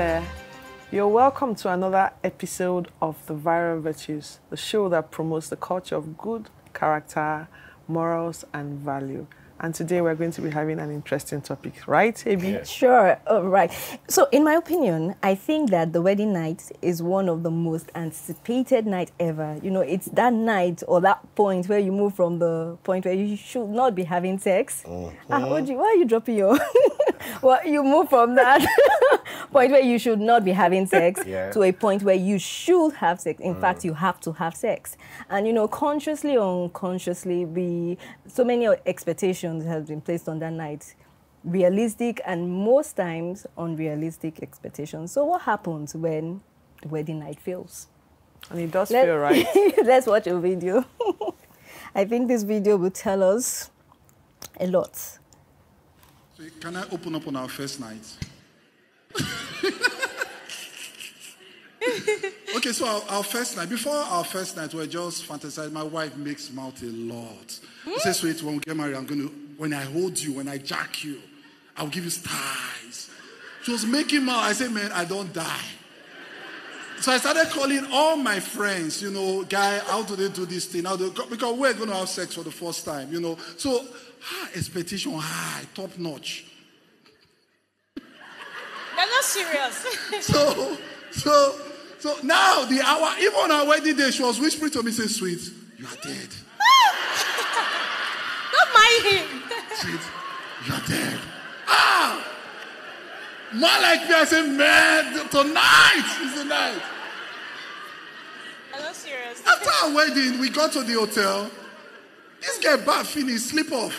there. You're welcome to another episode of The Viral Virtues, the show that promotes the culture of good character, morals, and value. And today we're going to be having an interesting topic, right, Abi? Yes. Sure, right. So in my opinion, I think that the wedding night is one of the most anticipated night ever. You know, it's that night or that point where you move from the point where you should not be having sex. Oji, why are you dropping your... Well, you move from that point where you should not be having sex to a point where you should have sex. In fact, you have to have sex. And, you know, consciously or unconsciously, so many expectations have been placed on that night. Realistic and most times unrealistic expectations. So what happens when the wedding night fails? And it does feel right. Let's watch a video. I think this video will tell us a lot. So can I open up on our first night? Okay, so our first night, before our first night, we're just fantasizing. My wife makes mouth a lot. She says, sweet, when we get married, when I hold you, when I jack you, I'll give you stars. She was making mouth. I said, man, I don't die. So I started calling all my friends, you know, guy, how do they do this thing? Because we're going to have sex for the first time, you know. So, expectation high, top notch. They're not serious. So now, the hour, even on our wedding day, she was whispering to me, say, sweet, you are dead. Don't mind him. Sweet, you are dead. Man like me, I said, man, tonight is the night. They're not serious. After our wedding, we got to the hotel. This guy bath finished, sleep off.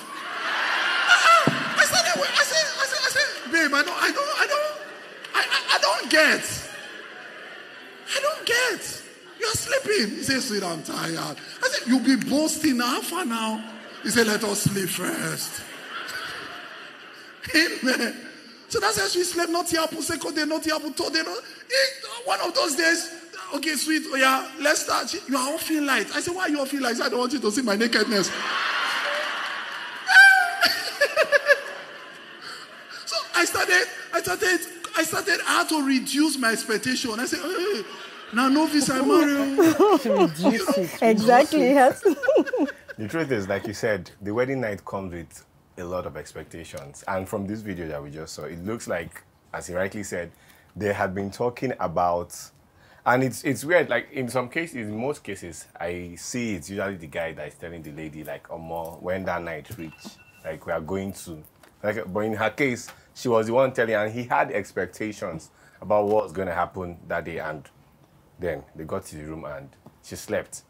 I said, babe, I don't get. You're sleeping. He said, sweet, I'm tired. I said, you'll be boasting now. How far now? He said, let us sleep first. Amen. So that's how she slept. Not here, second day, not here, third day. One of those days, okay, sweet, oh yeah, let's start. You are offing light. I said, why are you offing light? I don't want you to see my nakedness. So I started how to reduce my expectation. I said, hey, now novice, I marry. Exactly, yes. The truth is, like you said, the wedding night comes with a lot of expectations. And from this video that we just saw, it looks like, as he rightly said, they had been talking about, and it's weird, like in some cases, in most cases, I see it's usually the guy that is telling the lady, like, when that night reach, like we are going to, like, but in her case, she was the one telling, and he had expectations about what was going to happen that day, and then they got to the room and she slept.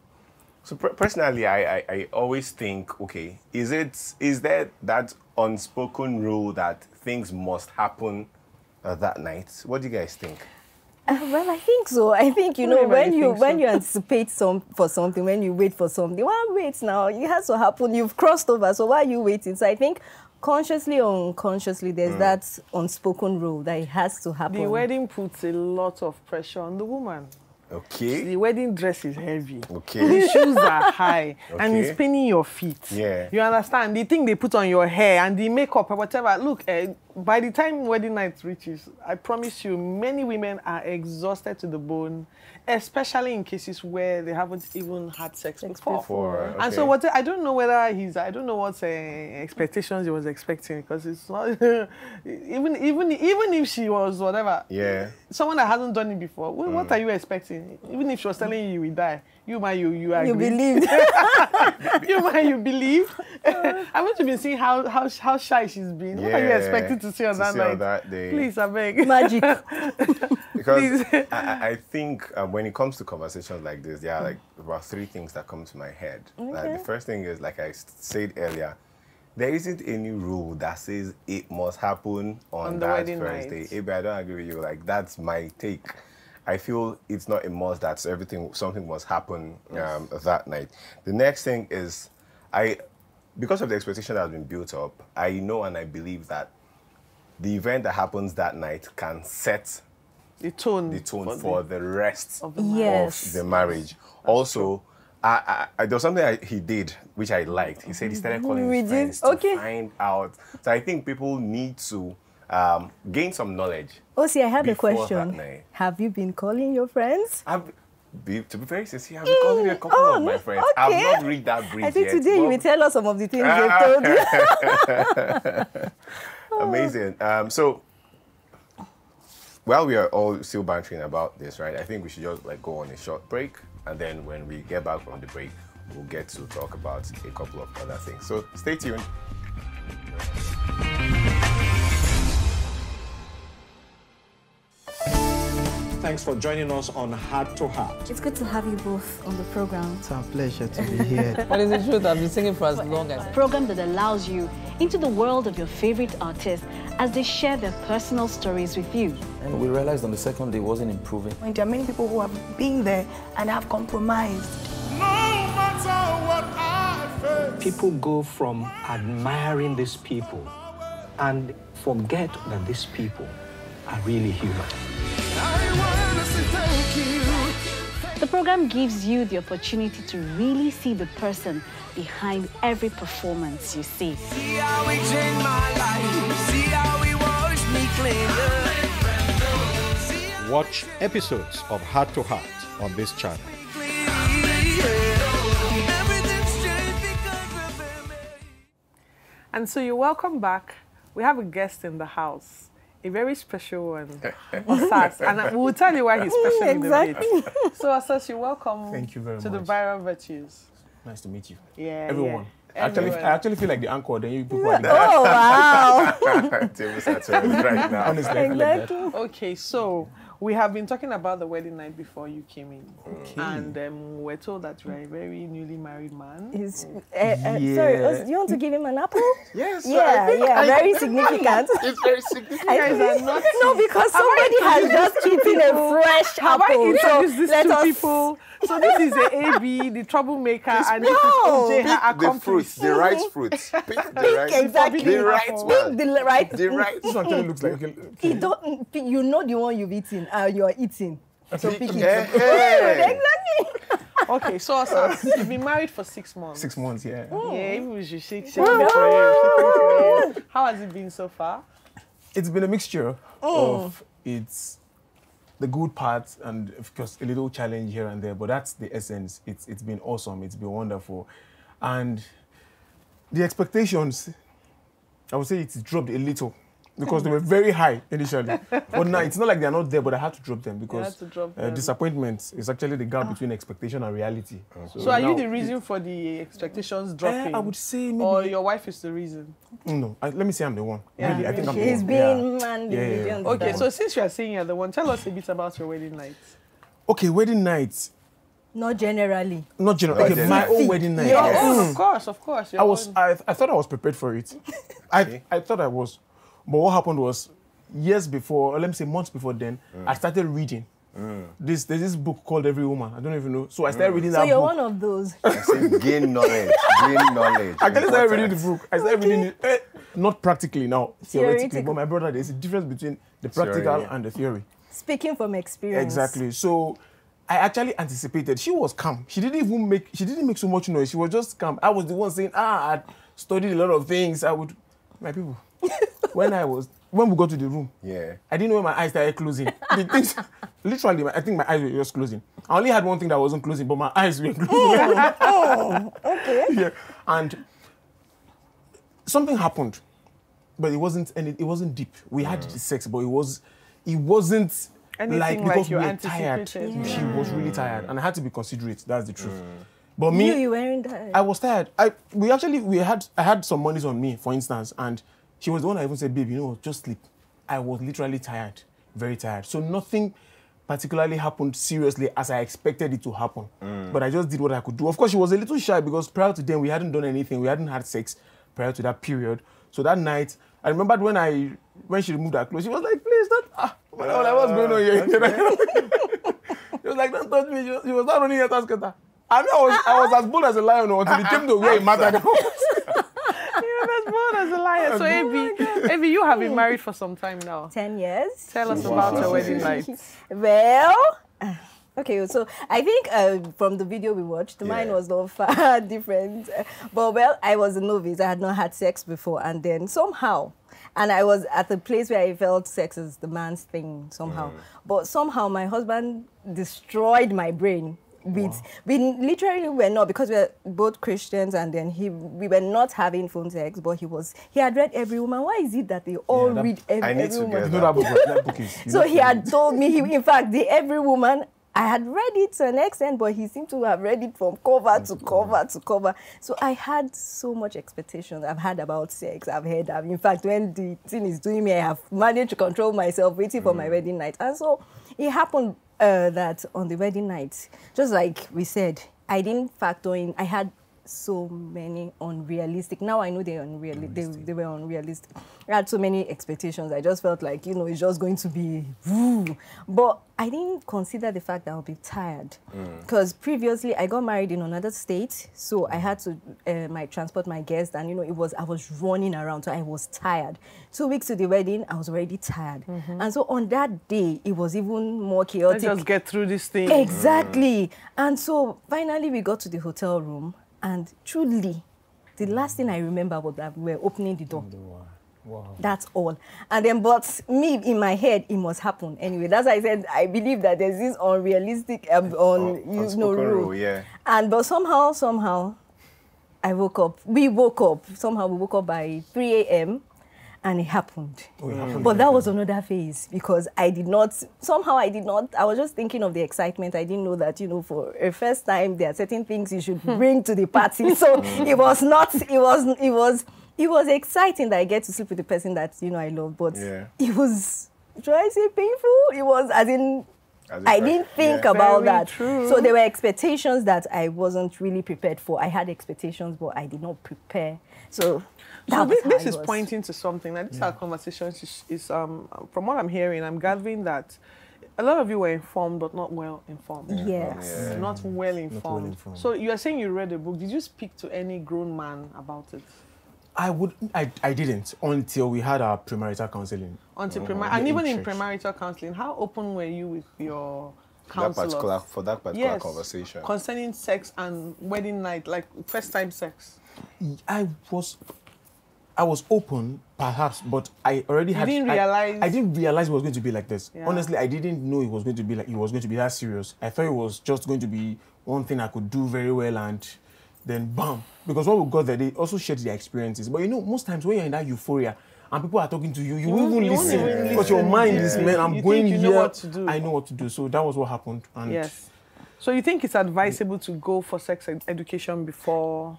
So personally, I always think, okay, is there that unspoken rule that things must happen that night? What do you guys think? Well, I think so. I think, you know, when you anticipate for something, when you wait for something, why wait now? It has to happen. You've crossed over, so why are you waiting? So I think consciously or unconsciously, there's that unspoken rule that it has to happen. The wedding puts a lot of pressure on the woman. Okay. The wedding dress is heavy. Okay. The shoes are high. Okay. And it's pinning your feet. Yeah. You understand? The thing they put on your hair and the makeup or whatever. Look, by the time wedding night reaches, I promise you, many women are exhausted to the bone, especially in cases where they haven't even had sex before. Okay. And so I don't know whether I don't know what expectations he was expecting, because it's not, even if she was whatever, someone that hasn't done it before, what are you expecting? Even if she was telling you will die, you agree. You believed. you believe. Haven't you been seeing how shy she's been? What are you expecting to see on that night? On that day? Please, I beg. Magic. Because I think when it comes to conversations like this, there are like about 3 things that come to my head. Okay. Like, the first thing is, like I said earlier, there isn't any rule that says it must happen on that first day. Maybe I don't agree with you. Like, that's my take. I feel it's not a must that something must happen that night. The next thing is, because of the expectation that has been built up, I know and I believe that the event that happens that night can set the tone for the rest of the marriage. Also, there was something he did which I liked. He said he started calling his friends to find out. So I think people need to gain some knowledge. Oh, see, I have a before question. that night. Have you been calling your friends? To be very sincere, I've been calling a couple of my friends. Okay. I've not reached that bridge I think yet. today you will tell us some of the things they've told you. Amazing. So, while we are all still bantering about this, right, I think we should just go on a short break. And then when we get back from the break, we'll get to talk about a couple of other things. So stay tuned. Thanks for joining us on Heart to Heart. It's good to have you both on the program. It's our pleasure to be here. But it's the truth, I've been singing for as long as... A program that allows you into the world of your favorite artists as they share their personal stories with you. And we realized on the second day it wasn't improving. And there are many people who have been there and have compromised. No matter what I face. People go from admiring these people and forget that these people are really human. The program gives you the opportunity to really see the person behind every performance you see. See how we changed my life. See how we washed me clean. Watch episodes of Heart to Heart on this channel. And so you're welcome back. We have a guest in the house. A very special one, Osas, and we'll tell you why he's special in a bit. So, Osas, you're welcome. Thank you very to much. the Viral Virtues. Nice to meet you. Yeah, everyone. Yeah. I actually feel like the anchor. Then you people are the Oh, wow. Tables are turned right now. Honestly, I feel like that. Okay, so we have been talking about the wedding night before you came in. Okay. And we're told that you're a very newly married man. Sorry, do you want to give him an apple? Yes. Yeah, very significant. It's very significant. No, because somebody has just eaten a fresh Have I apple. introduced these let two us- people? So this is the AB, the troublemaker, and this is OJ, her Pick the accomplice. fruits, the right fruits. Pick the right, exactly. the right Pick one. The right. The right. This one actually looks like. You don't. You know the one you've eaten. You are eating. So pick it. Hey. Exactly. Okay, so Osas, you've been married for 6 months. 6 months, yeah. Yeah, maybe we should shake it for you. How has it been so far? It's been a mixture of the good parts and of course a little challenge here and there, but that's the essence. It's been awesome. It's been wonderful, and the expectations, I would say it's dropped a little because they were very high initially. But now it's not like they're not there, but I had to drop them because disappointment is actually the gap between expectation and reality. So are you the reason for the expectations dropping? I would say maybe. Or your wife is the reason? No, let me say I'm the one. Yeah. Really, I think I'm the one. He's been manly. Yeah. Okay, so since you are saying you're the one, tell us a bit about your wedding night. Okay, wedding night. Not generally. Not generally. Okay, my own wedding night. Yes. Oh, of course. I thought I was prepared for it. I thought I was. But what happened was, years before, or let me say months before then, I started reading. There's this book called Every Woman. I don't even know. So I started reading that book. So you're one of those. I said gain knowledge. Gain knowledge. I started reading the book. I started reading it. Not practically now, theoretically. But my brother, there's a difference between the practical and the theory. Speaking from experience. Exactly. So I actually anticipated. She was calm. She didn't make so much noise. She was just calm. I was the one saying, I'd studied a lot of things. My people. When we got to the room, I didn't know when my eyes started closing. The things, literally, I think my eyes were just closing. I only had one thing that wasn't closing, but my eyes were closing. Okay. Yeah, and something happened, but it wasn't deep. We had the sex, but it wasn't anything because you we were tired. Yeah. She was really tired, and I had to be considerate. That's the truth. But me, you weren't tired. I was tired. I had some monies on me, for instance, and she was the one I even said, babe, just sleep. I was literally tired, very tired. So nothing particularly happened seriously as I expected it to happen. But I just did what I could do. Of course, she was a little shy because prior to then, we hadn't done anything. We hadn't had sex prior to that period. So that night, I remembered when she removed her clothes, she was like, please, don't, what's going on here? She was like, don't touch me. She was not running her task. I mean, I was as bold as a lion until it came to where it mattered. As bold as a lion. So, Abby, you have been married for some time now. 10 years. Tell us about your wedding night. Well, okay, so I think from the video we watched, mine was not far different. But, I was a novice. I had not had sex before. And then somehow, And I was at the place where I felt sex is the man's thing somehow. But somehow my husband destroyed my brain. We literally were not, because we're both Christians, and then we were not having phone sex, but he had read every woman. Why is it that they all read every woman? So he had told me, in fact, the every woman, I had read it to an extent, but he seemed to have read it from cover to cover to cover. So I had so much expectation. I've had about sex. In fact, when the thing is doing me, I have managed to control myself, waiting for my wedding night. And so it happened that on the wedding night, just like we said, I didn't factor in. I had so many unrealistic. Now I know they're unrealistic. They were unrealistic. I had so many expectations. I just felt like, it's just going to be woo. But I didn't consider the fact that I'll be tired. Because previously I got married in another state, so I had to transport my guests, and I was running around, so I was tired. 2 weeks to the wedding, I was already tired. And so on that day, it was even more chaotic. Let's just get through this thing. Exactly. And so finally we got to the hotel room. And truly, the last thing I remember was that we were opening the door. Wow. That's all. And then, but me, in my head, it must happen anyway. That's why I said I believe that there's this unrealistic, rule. Yeah. But somehow, I woke up. We woke up. Somehow we woke up by 3 a.m. And it happened. But that was another phase, because I was just thinking of the excitement. I didn't know that, for a first time, there are certain things you should bring to the party. So it was exciting that I get to sleep with the person that, I love. But it was, should I say painful? It was, I didn't think about that. True. So there were expectations that I wasn't really prepared for. I had expectations, but I did not prepare. So this is pointing to something. Like, our conversation is from what I'm hearing, I'm gathering that a lot of you were informed, but not well informed. Yes. Not well informed. So you are saying you read a book. Did you speak to any grown man about it? I didn't until we had our premarital counseling. And even in premarital counseling, how open were you with your counselor? For that particular conversation? Concerning sex and wedding night, like first time sex. I was open, perhaps, but I already had. You didn't realize. I didn't realize it was going to be like this. Yeah. Honestly, I didn't know it was going to be that serious. I thought it was just going to be one thing I could do very well, and then bam. Because when we got there, they also shared their experiences. But most times when you're in that euphoria and people are talking to you, you won't even listen, because your mind is, man, I'm going here. I know what to do. So that was what happened. And yes. So you think it's advisable to go for sex education before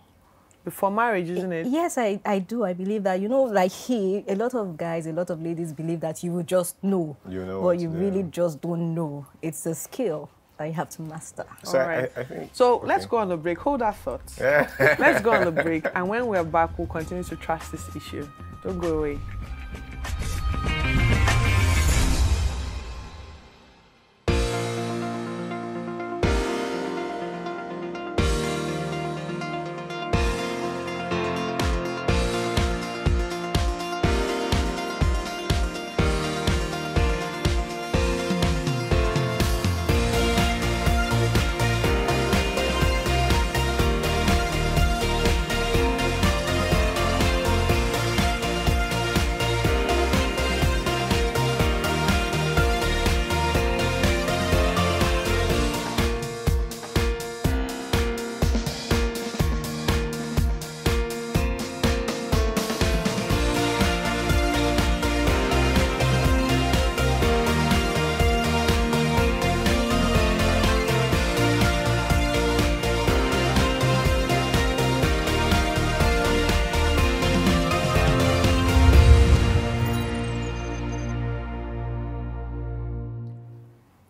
marriage, isn't it? Yes, I do. I believe that, a lot of guys, a lot of ladies believe that you will just know. But you really just don't know. It's a skill that you have to master. So all right. I think, let's go on the break. Hold that thought. Let's go on the break. And when we're back, we'll continue to trash this issue. Don't go away.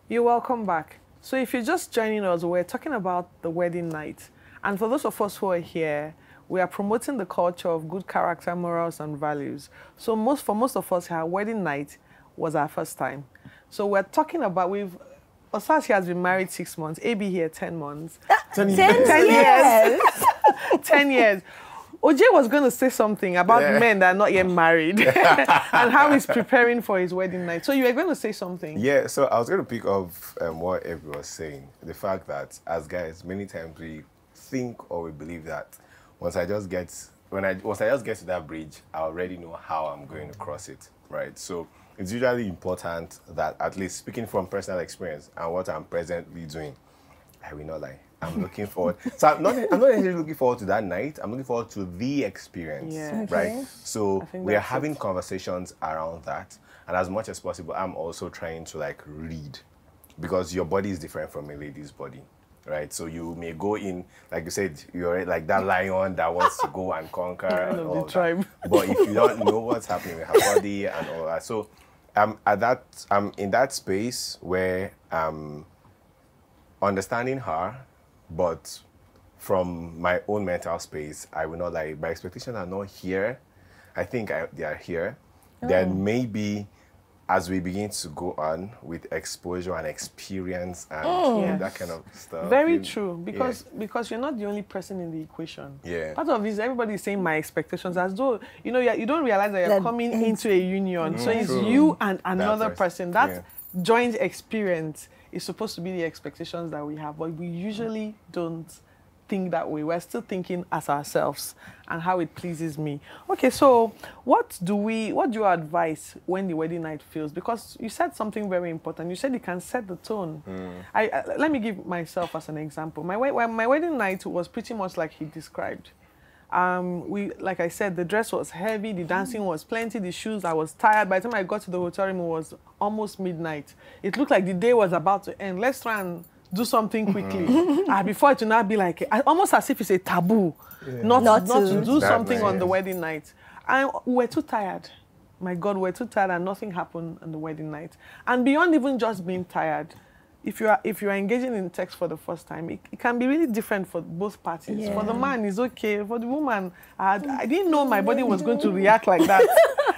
You're welcome back. So if you're just joining us, we're talking about the wedding night. And for those of us who are here, we are promoting the culture of good character, morals, and values. So for most of us, our wedding night was our first time. So we're talking about, Osas has been married 6 months, AB here 10 months. 10 years. 10 years. OJ was going to say something about men that are not yet married and how he's preparing for his wedding night. So you were going to say something. Yeah, so I was going to pick up what Evie was saying. The fact that as guys, many times we think or we believe that once once I just get to that bridge, I already know how I'm going to cross it, right? So it's usually important that, at least speaking from personal experience and what I'm presently doing, I will not lie, I'm looking forward. So I'm not necessarily looking forward to that night. I'm looking forward to the experience, right? So we are having conversations around that, and as much as possible, I'm also trying to like read, because your body is different from a lady's body, right? So you may go in, like you said, you're like that lion that wants to go and conquer and all that. But if you don't know what's happening with her body and all that, so I'm in that space where I'm understanding her, but from my own mental space, I will not lie. My expectations are not here. I think they are here. Then maybe as we begin to go on with exposure and experience and that kind of stuff. Very true, because you're not the only person in the equation. Part of this, everybody is saying my expectations, as though, you know, you don't realize that you're coming into a union. So it's you and another person. That joint experience is supposed to be the expectations that we have, but we usually don't think that way. We're still thinking as ourselves and how it pleases me. Okay, so what do you advise when the wedding night feels? Because you said something very important. You said it can set the tone. Let me give myself as an example. My wedding night was pretty much like he described. Like I said, the dress was heavy, the dancing was plenty, the shoes, I was tired. By the time I got to the hotel room, it was almost midnight. It looked like the day was about to end. Let's try and do something quickly. Before it will not be like, almost as if it's a taboo not to do something on the wedding night. And we were too tired. My God, we were too tired and nothing happened on the wedding night. And beyond even just being tired, if you are engaging in sex for the first time, it can be really different for both parties. For the man, it's okay. For the woman, I didn't know my body was going to react like that.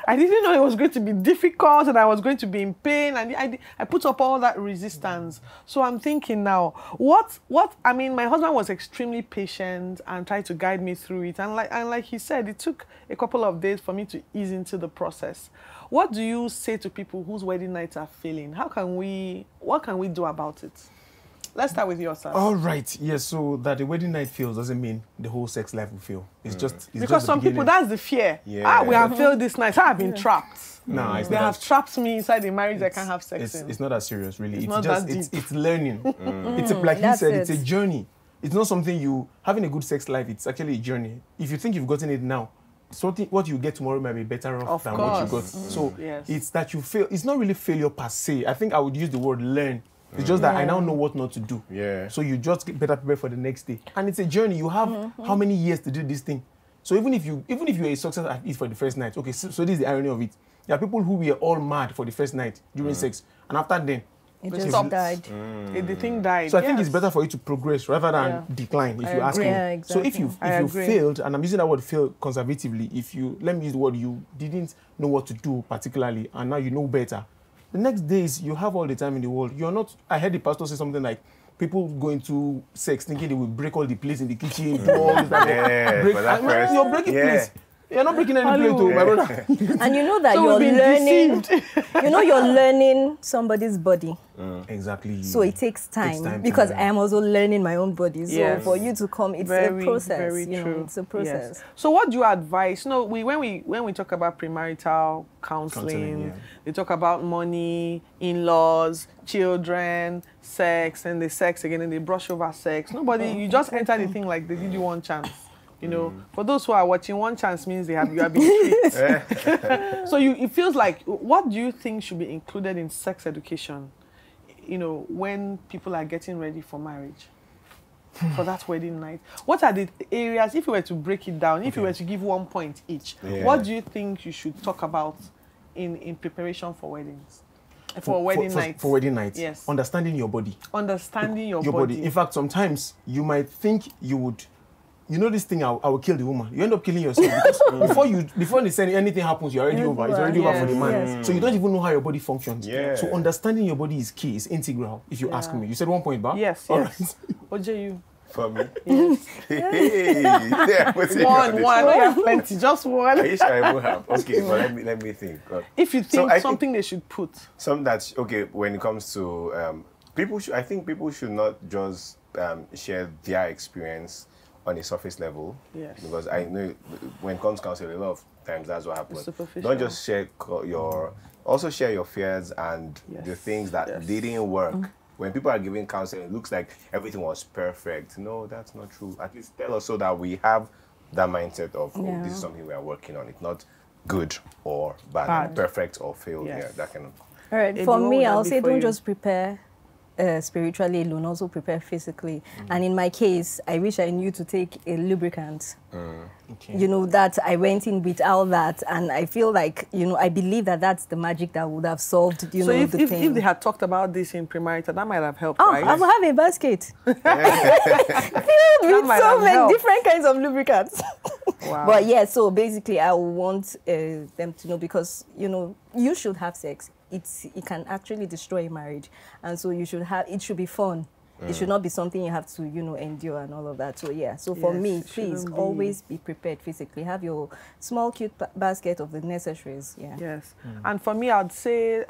I didn't know it was going to be difficult and I was going to be in pain. And I put up all that resistance. So I'm thinking now, I mean, my husband was extremely patient and tried to guide me through it. And like he said, it took a couple of days for me to ease into the process. What do you say to people whose wedding nights are failing? What can we do about it? Let's start with yourself. All right. Yes. So that the wedding night fails doesn't mean the whole sex life will fail. It's just because some people, that's the fear. We have failed this night. I've been trapped. No, they have trapped me inside a marriage I can't have sex in. It's not as serious, really. It's not that deep. It's learning. It's like he said, it's a journey. It's not something having a good sex life. It's actually a journey. If you think you've gotten it now, what you get tomorrow might be better off than what you got. So it's that you fail. It's not really failure per se. I think I would use the word learn. It's just that I now know what not to do. So you just get better prepared for the next day. And it's a journey. You have how many years to do this thing? So even if you're a success at it for the first night, okay, so this is the irony of it. There are people who were all mad for the first night during sex, and after then, it just died. The thing died. So I think it's better for you to progress rather than decline, if you ask me. Exactly. So if you failed, and I'm using that word fail conservatively, let me use the word you didn't know what to do particularly, and now you know better. The next days, you have all the time in the world. You're not, I heard the pastor say something like, people go into sex thinking they will break all the plates in the kitchen, do all this, you're breaking plates. You're not breaking any plate, my brother. And you know that you're learning. You're learning somebody's body. Exactly. So it takes time because I am also learning my own body. So for you to come, it's a process. Very true. It's a process. So what do you advise? When we talk about premarital counseling, they talk about money, in-laws, children, sex, and the sex again, and they brush over sex. You just enter the thing like they did you one chance. You know, for those who are watching, one chance means you have been tricked. So it feels like, what do you think should be included in sex education, you know, when people are getting ready for marriage, for that wedding night? What are the areas, if you were to break it down, if you were to give 1 point each, what do you think you should talk about in preparation for weddings? For wedding night. For wedding night. Yes. Understanding your body. Understanding your body. In fact, sometimes you might think you would, you know this thing, I will kill the woman. You end up killing yourself because before they say anything happens, you're already over. It's already over for the man. So you don't even know how your body functions. So understanding your body is key, is integral, if you ask me. You said 1 point, Bob? Yes. All right. OJ, you. For me? Yes. One. I know you have plenty. Just one. Are you sure I will have? Okay, but let me think. If you think something they should put. Some that's, okay, when it comes to people, I think people should not just share their experience on a surface level. Yes. Because I know when it comes to counseling, a lot of times that's what happens. Superficial. Don't just share also share your fears and the things that didn't work. When people are giving counseling, it looks like everything was perfect. No, that's not true. At least tell us so that we have that mindset of, oh, this is something we are working on. It's not good or bad. Perfect or failed. Yeah, that kind of. All right. For me, I'll say don't just prepare spiritually alone, also prepare physically. And in my case, I wish I knew to take a lubricant. You know, that I went in with all that, and I feel like, you know, I believe that that's the magic that would have solved, you know, if, the thing. If they had talked about this in premarital, that might have helped, oh, right? I will have a basket filled with so many different kinds of lubricants. Wow. But yeah, so basically I want them to know, because, you know, you should have sex. It can actually destroy a marriage, and so it should be fun. It should not be something you have to, you know, endure and all of that. So yeah, so for me, please always be prepared physically. Have your small cute basket of the necessaries. Yeah. Yes. And for me, I'd say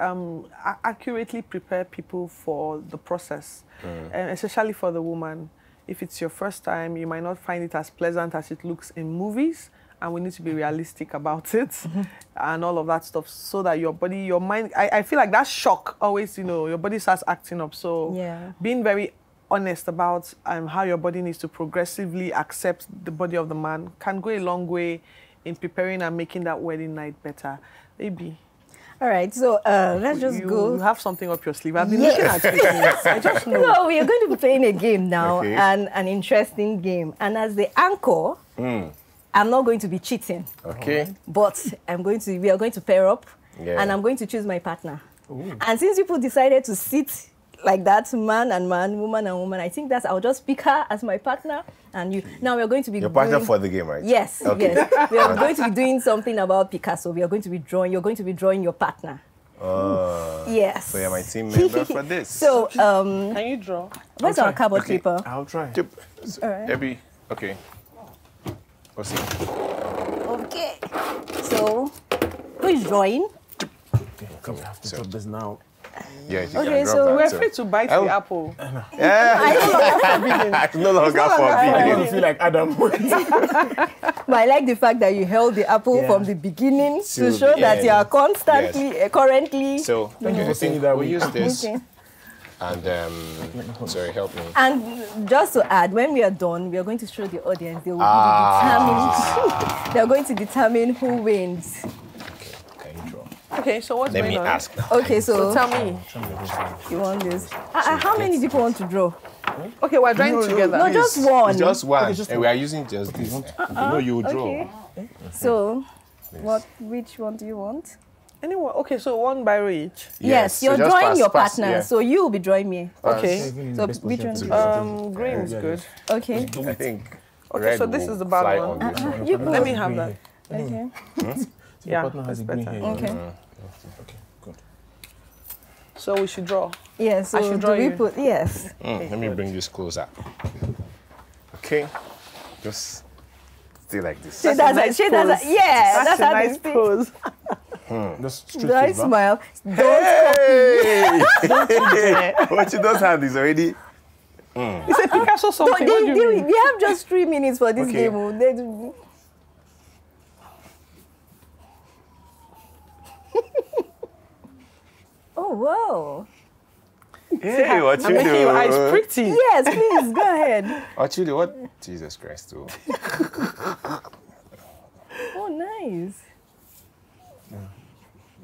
accurately prepare people for the process, and especially for the woman. If it's your first time, you might not find it as pleasant as it looks in movies. And we need to be realistic about it and all of that stuff, so that your body, your mind, I feel like that shock always, you know, your body starts acting up. So being very honest about how your body needs to progressively accept the body of the man can go a long way in preparing and making that wedding night better. Maybe. All right, so let's just go. You have something up your sleeve. I've been looking at it. I just know. So we are going to be playing a game now, and an interesting game. And as the anchor, I'm not going to be cheating. Okay. But we are going to pair up, and I'm going to choose my partner. And since people decided to sit like that, man and man, woman and woman, I think I'll just pick her as my partner. And you. Now we are going to be your partner for the game, right? Yes. Okay. Yes. We are going to be doing something about Picasso. We are going to be drawing. You're going to be drawing your partner. Yes. So you're my team member for this. So can you draw? Where's our cardboard paper? I'll try. All right. Okay. What's it? Okay. So who is drawing? Okay, I have to drop this now. Yeah, okay, so we're free to bite the apple. It's no longer forbidden. I don't feel like Adam. But I like the fact that you held the apple from the beginning to show that you are constantly, currently. So, we'll use this. And, sorry, help me. And just to add, when we are done, we are going to show the audience. They will they are going to determine who wins. Okay, so what's going on? Let me ask now. Okay, so tell me. You want this? How many people want to draw? Okay, we're drawing together. No, just one. It's just one. And we are using just this. No, you draw. Okay. So, which one do you want? Anyone? Okay, so one by each. Yes, you're so drawing your partner, so you will be drawing me. Okay. So which one do you want? Green is good. Okay. I think. Okay, so this is the bad one. Let me have that. Okay. Yeah, partner has a green hair. Okay. Okay, good. So we should draw. Yes. So I should draw do we you. put yes? Let me bring this closer. Okay. Just stay like this. That's a nice pose. Yeah, that's a nice pose. Just do I smile? Hey! What you don't have is already. It's a Picasso something. We have just 3 minutes for this game. Oh, wow. Hey, what you do? Making your eyes pretty. Yes, please, go ahead. What you do? What? Jesus Christ, too. Oh, nice. Yeah.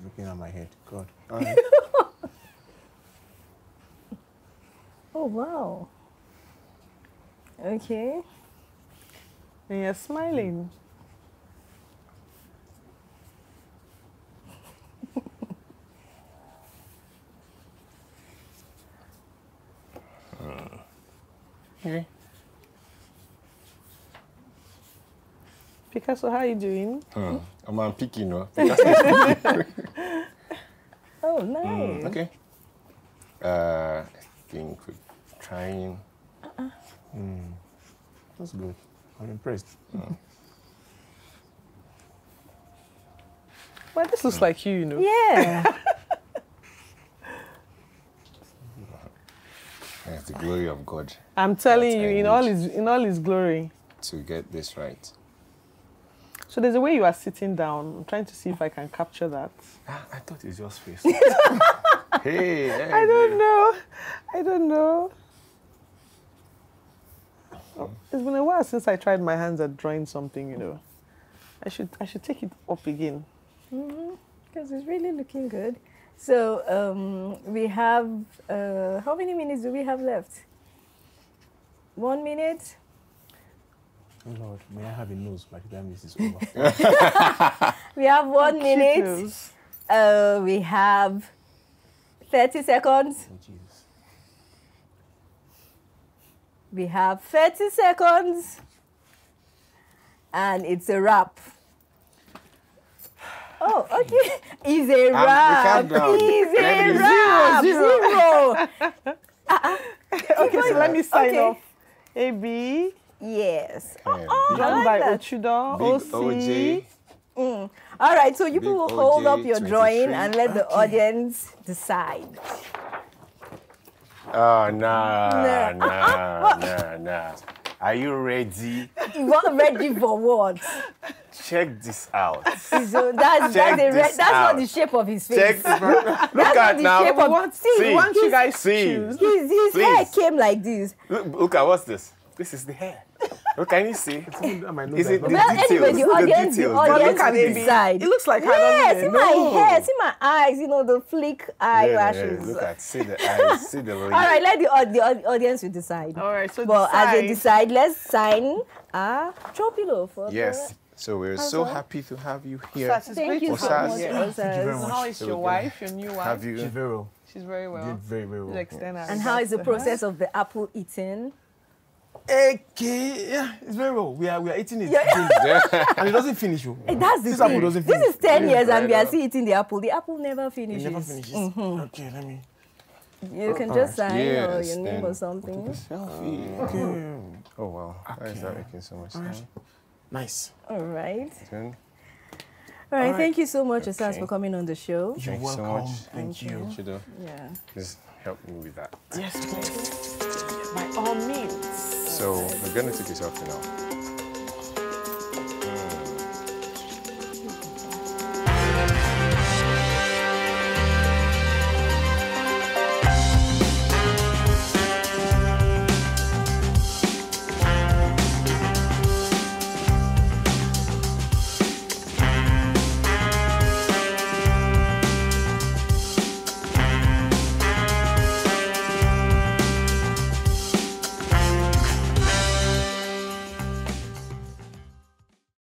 Looking at my head. God. Oh, wow. Okay. And you're smiling. Okay. Picasso, how are you doing? I'm picking, no? Oh, nice. Okay. I think we're trying. That's good. I'm impressed. Well, this looks like you know. Yeah. It's the glory of God. I'm telling you, in all his glory. to get this right. So there's a way you are sitting down. I'm trying to see if I can capture that. I thought it's just face. Hey, I don't know. I don't know. Oh, it's been a while since I tried my hands at drawing something, you know. I should take it up again. Because it's really looking good. So we have, how many minutes do we have left? 1 minute? Oh Lord, may I have a nose by the time this is over? We have 1 minute. We have 30 seconds. Oh, Jesus. We have 30 seconds. And it's a wrap. Oh, okay. It's a wrap. It's a wrap. Zero. Okay, so let me sign off. AB. Yes. Okay. Drawn by that. Ochudo. Big OC. All right, so you Big people hold up OJ, your drawing 23. and let the audience decide. Oh, nah. Are you ready? You are ready for what? Check this out. So that's not the shape of his face. Check this out. Look at the now. shape of, See, once you guys see. choose. His hair came like this. Look at what's this? This is the hair. Look, can you see? Is it the Well, details? anyway, the audience Look at will AB. decide. It looks like her, Yeah, doesn't see it? my hair, see my eyes, you know, the flick eyelashes. Look at, see the eyes, see the lip. All right, let the audience will decide. All right, so But as they decide. decide, let's sign a throw pillow for Yes. So we're so happy to have you here. Sas, it's Thank great you to so have much. you. Thank you very much. How is So your we're wife, your new wife? Have you? She's very well. She's very well. Did very, very well. We'll extend our And how is the regards to process of the apple eating? Okay, yeah, it's very well. We are eating it. Yeah. And it doesn't finish. Oh. That's the This thing. apple doesn't This finish. is 10 years and we are Right. still eating the apple. The apple never It finishes. never finishes. Okay, let me. You can just sign or Yes, your name then or something. Selfie. Okay. Oh wow. Why is that making so much sense? Nice. All right. Then, All right. right. Thank you so much, Asas, Okay. for coming on the show. You're Thank you so welcome. much. Thank you. Chido, Yeah. please help me with that. Yes, please. By all means. So we're gonna take this off now.